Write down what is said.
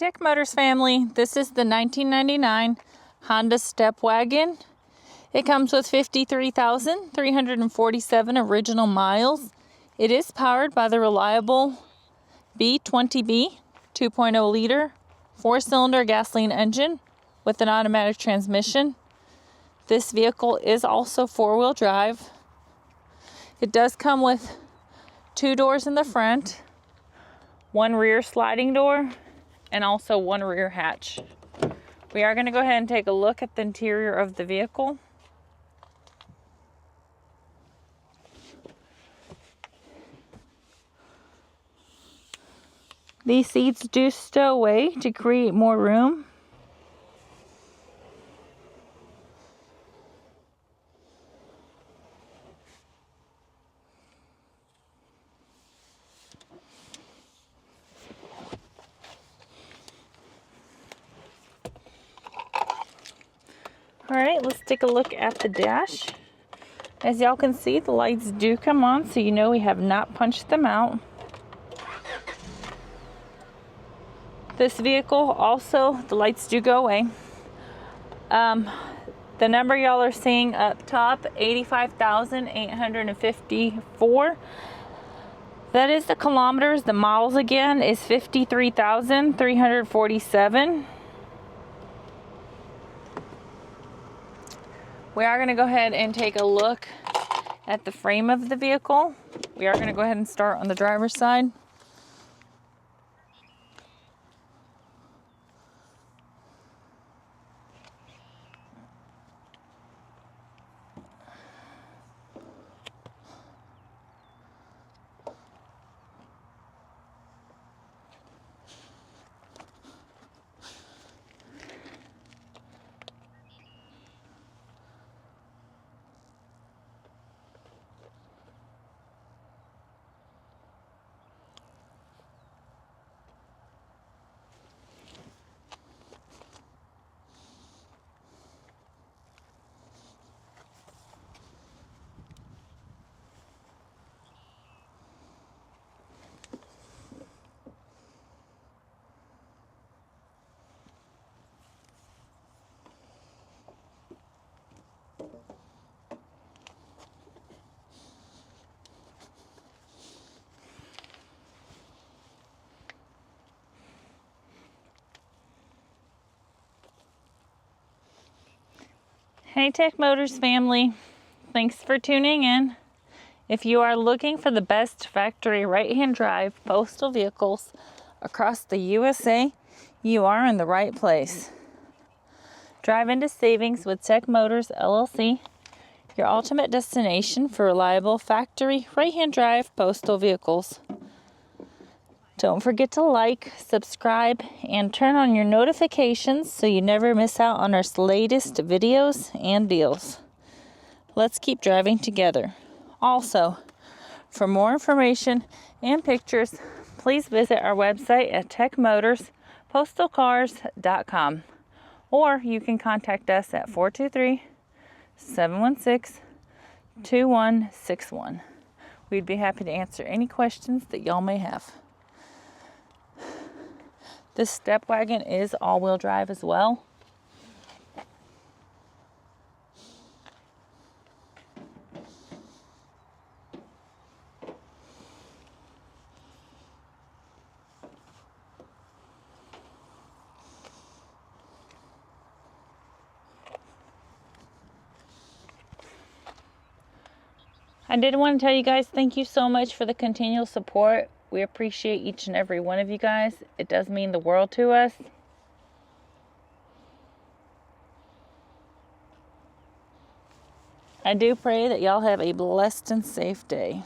Tech Motors family, this is the 1999 Honda StepWagon. It comes with 53,347 original miles. It is powered by the reliable B20B 2.0 liter 4-cylinder gasoline engine with an automatic transmission. This vehicle is also 4-wheel drive. It does come with 2 doors in the front, 1 rear sliding door, and also 1 rear hatch. We are going to go ahead and take a look at the interior of the vehicle. These seats do stow away to create more room. Alright, let's take a look at the dash. As y'all can see, the lights do come on, so you know we have not punched them out. This vehicle also, the lights do go away. The number y'all are seeing up top, 85,854. That is the kilometers. The miles again is 53,347. We are going to go ahead and take a look at the frame of the vehicle. We are going to go ahead and start on the driver's side. Hey Tech Motors family, thanks for tuning in. If you are looking for the best factory right-hand drive postal vehicles across the USA, you are in the right place. Drive into savings with Tech Motors LLC, your ultimate destination for reliable factory right-hand drive postal vehicles. Don't forget to like, subscribe, and turn on your notifications so you never miss out on our latest videos and deals. Let's keep driving together. Also, for more information and pictures, please visit our website at techmotorspostalcars.com, or you can contact us at 423-716-2161. We'd be happy to answer any questions that y'all may have. This StepWagon is all-wheel drive as well. I did want to tell you guys thank you so much for the continual support. We appreciate each and every one of you guys. It does mean the world to us. I do pray that y'all have a blessed and safe day.